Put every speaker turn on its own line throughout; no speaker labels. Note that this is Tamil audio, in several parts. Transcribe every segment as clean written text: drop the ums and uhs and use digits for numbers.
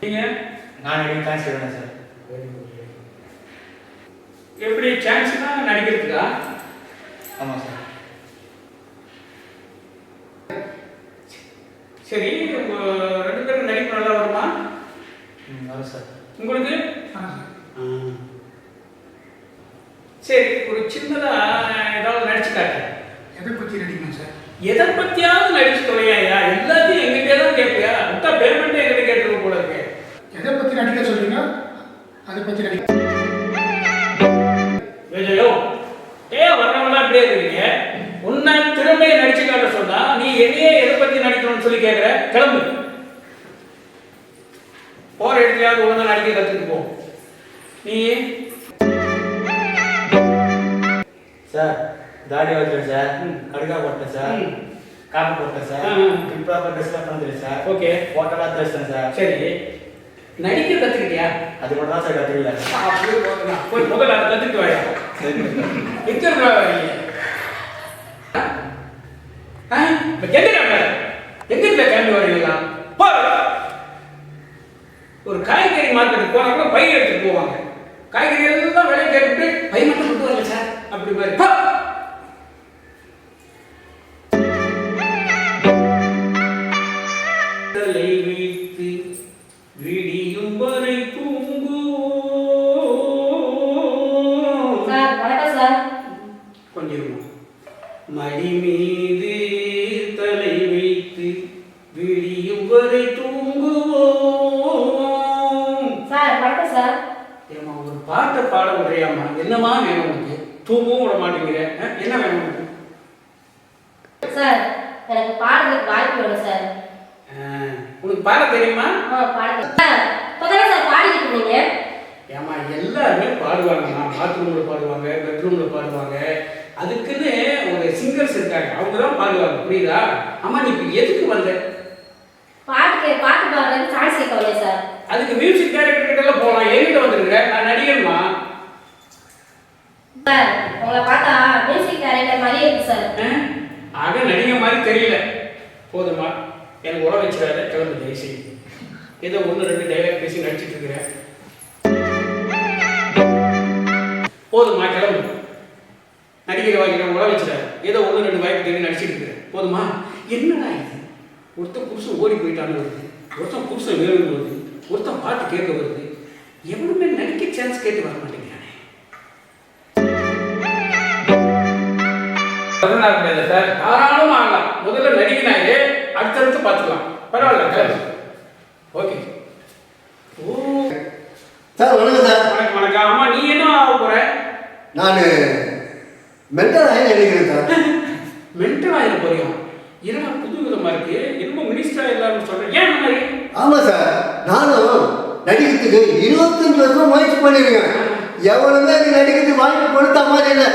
நீங்க
நான் நடிக்க சான்ஸ் கேட்குறேன் சார்.
எப்படி சான்ஸ்னா நடிக்கிறதுக்கா?
ஆமாம் சார்.
சரி, உங்க 2 பேரும் நடிப்பு நல்லா வருமா?
வரும் சார்.
உங்களுக்கு? சரி, ஒரு சின்னதா ஏதாவது நடிச்சு காட்டு.
எதை பற்றி நடிக்கணும் சார்?
எதை பத்தியாவது நடிச்சு தொலையா? எல்லாத்தையும் எங்கிட்டே தான் கேட்பியா? விட்டா பேமெண்ட்டே எங்கிட்ட கேட்டுருக்க போல இருக்கு.
எதை பற்றி நடிக்க சொல்றீங்க? அதை பற்றி நடிக்க.
விஜயோ, வர்றவங்களாம் அப்படியே இருக்கீங்க. உன்னை திறமையை நடிச்சு காட்ட சொன்னா நீ என்னையே எதை பத்தி நடிக்கணும்னு சொல்லி கேட்குற. கிளம்பு, போற இடத்துலயாவது ஒழுங்கா நடிக்க கத்துட்டு போ. நீ
சார் தாடி வச்சுருக்கேன் சார், கடுகா போட்டேன் சார், காப்பு போட்டேன் சார், இம்ப்ராப்பர் ட்ரெஸ்லாம் பண்ணுறேன் சார்.
ஓகே,
ஹோட்டலாக ட்ரெஸ்ட்டேன் சார்.
சரி, நடிக்க கத்துக்கிட்டியா?
அது மட்டும் தான் சார் கற்றுக்கல.
அப்படியே போதுனா போய் முதல்ல அதை கத்துக்கிட்டு வாயா. எங்க இருக்கா வரீங்க? எங்க இருக்க கிளம்பி வரீங்களா? ஒரு காய்கறி மார்க்கெட்டுக்கு போனா கூட பை எடுத்துட்டு போவாங்க. காய்கறி எல்லாம் விலை கேட்டுட்டு பை மட்டும் கொண்டு வரல சார் அப்படி மாதிரி. வைத்து விடியும் வரை தூங்குவோம்.
சார் வணக்கம் சார்.
கொஞ்சம் மடி மீது தலை வைத்து விடியும் வரை தூங்குவோம்.
சார் வணக்கம் சார்.
ஏமா ஒரு பாட்டை பாட விடுறியாமா? என்னமா வேணும் உனக்கு? தூங்கவும் விட மாட்டேங்கிற. என்ன வேணும் உனக்கு?
சார் எனக்கு பாடுறதுக்கு வாய்ப்பு வேணும் சார்.
உனக்கு பாட தெரியுமா?
பாடுங்க சார். இப்போதானே சார் பாடிக்கிட்டு இருந்தீங்க.
ஏமா எல்லாருமே பாடுவாங்கம்மா. பாத்ரூமில் பாடுவாங்க, பெட்ரூமில் பாடுவாங்க. அதுக்குன்னு ஒரு சிங்கர்ஸ் இருக்காங்க, அவங்க தான் பாடுவாங்க. புரியுதா? அம்மா நீ இப்போ எதுக்கு வந்த?
பாட்டு பாடுறதுக்கு சான்ஸ் கேட்கலையே சார்.
அதுக்கு மியூசிக் டைரக்டர் கிட்ட எல்லாம் போகலாம். என்கிட்ட வந்துருக்குற, நான் நடிகர்மா.
சார் உங்களை பார்த்தா மியூசிக் டைரக்டர் மாதிரியே இருக்கு சார்.
ஆக நடிகர் மாதிரி தெரியல. போதுமா, எனக்கு உட வச்சிடாத. கிளம்பு தயவு செய்து. ஏதோ 1-2 டைலாக் பேசி நடிச்சிட்டு இருக்கிறேன். போதுமா, கிளம்பு. நடிகர் வாங்கிட்ட உட வச்சிடாத. ஏதோ 1-2 வாய்ப்பு தேடி நடிச்சிட்டு இருக்கிறேன். போதுமா? என்னடா இது? ஒருத்தன் புருஷன் ஓடி போயிட்டான்னு வருது, ஒருத்தன் புருஷன் வேணும்னு வருது, ஒருத்தன் பாட்டு கேட்க வருது. எவனுமே நடிக்க சான்ஸ் கேட்டு வர மாட்டேங்கிறானே. சார் தாராளமாக ஆகலாம். முதல்ல நடிகனாயே, அடுத்தடுத்து பார்த்துக்கலாம். பரவாயில்ல, சார். ஓகே. ஓ
சார் வணக்கம் சார்.
வணக்கம் வணக்கம். ஆமா, நீ என்ன ஆக போற?
நான் மென்டல் ஆகி நினைக்கிறேன் சார்.
மென்டல் ஆகிட போறியா? என்ன புது விதமா இருக்கு. என்னமோ மினிஸ்டரா எல்லாரும் சொல்றேன். ஏன் அந்த மாதிரி?
ஆமாம் சார், நானும் நடிக்கிறதுக்கு 25 வருஷம் முயற்சி பண்ணியிருக்கேன். எவ்வளவுமே எனக்கு நடிக்கிறதுக்கு வாய்ப்பு கொடுத்த மாதிரி இல்லை.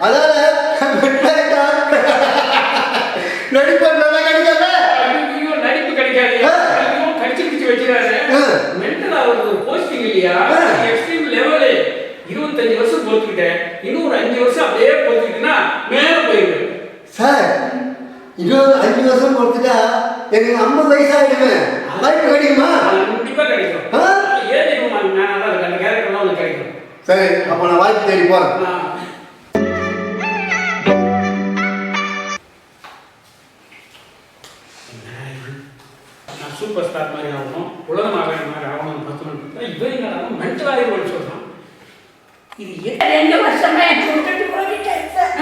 அதால நடிப்பேன்
நடிப்பு கிடைக்காது. கடிச்சு வச்சிடாரு. மென்டல் ஆகுறது ஒரு போஸ்டிங் இல்லையா? Extreme level. 25 வருஷம் போத்துக்கிட்டேன். இன்னும் ஒரு 5 வருஷம் அப்படியே போத்துக்கிட்டேன்னா மேல போயிடுவேன்
சார். 25 வருஷம் கொடுத்துட்டா எனக்கு 50 வயசாகிடுமே. வாய்ப்பு கிடைக்குமா?
கண்டிப்பா கிடைக்கும். ஏன் தெரியுமா? நான் அந்த கேரக்டர்லாம் உங்களுக்கு கிடைக்கும்.
சரி, அப்போ நான் வாய்ப்பு தேடி போறேன்.
நான் சூப்பர் ஸ்டார் மாதிரி ஆகணும், உலகம் ஆகாத மாதிரி ஆகணும்னு பார்த்தோம்னா இவன் என்னடா மென்டல் ஆகிடுவோம்னு சொல்றான். இது
2 வருஷமா எனக்கு விட்டுட்டு போயிட்டேன் சார்.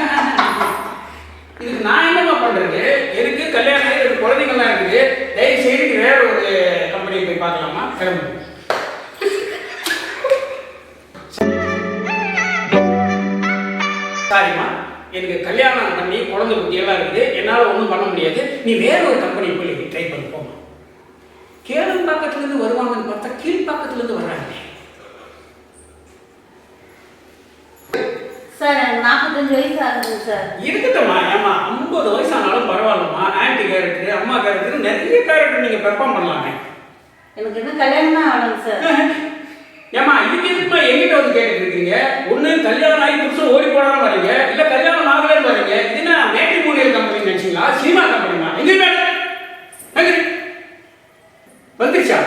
இதுக்கு நான் என்னமா பண்றது? எனக்கு கல்யாணம் ஆகி 2 குழந்தைங்கள்லாம் இருக்குது. தயவு செய்து வேற ஒரு கம்பெனியை போய் பார்க்கலாமா? கிளம்பு. சாரிம்மா, எனக்கு கல்யாணம் பண்ணி குழந்தை குட்டியெல்லாம் இருக்குது. என்னால் ஒன்றும் பண்ண முடியாது. நீ வேற ஒரு கம்பெனி போய் ட்ரை பண்ணி போமா. கேளம்பாக்கத்துலேருந்து வருவாங்கன்னு பார்த்தா கீழ்பாக்கத்துலேருந்து வர்றாங்க.
சார் எனக்கு 45 வயசு ஆகுது சார்.
இருக்கட்டும்மா. ஏமா 50 வயசானாலும் பரவாயில்லம்மா. ஆன்டி கேரக்டர், அம்மா கேரக்டர், நிறைய கேரக்டர் நீங்கள் பெர்ஃபார்ம் பண்ணலாமே.
எனக்கு இன்னும் கல்யாணம் தான் ஆகணும் சார்.
ஏமா இதுக்கு எதுக்குமா எங்கிட்ட வந்து கேட்டுட்டு இருக்கீங்க? ஒன்று கல்யாணம் ஆகி புருஷன் ஓடி போடாமல் வரீங்க, இல்லை கல்யாணம் ஆகலன்னு வரீங்க. இது என்ன மேட்ரிமோனியல் கம்பெனி நினைச்சிங்களா? சினிமா கம்பெனிமா? எங்கே வந்துருச்சா?